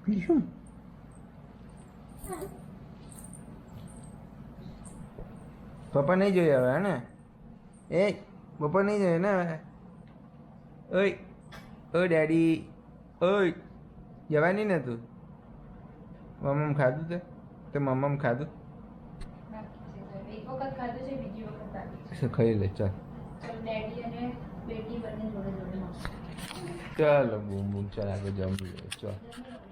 બીજું પપ્પા નહીં જોઈએ હવે હે ને એ પપ્પા નહીં જોઈએ ને હવે ઓય ઓ ડેડી ઓય જવાની ને તું મમ્મ ખાધું તે મમ્મ ખાધું એક વખત ખાધું છે, બીજી વખત બાકી છે. ખાઈ લે ચાલ ડેડી અને બેટી બંને જોડે જોડે મળશે. ચાલો બૂમ બૂમ ચાલ આગળ જમી લે ચાલ જમી લો.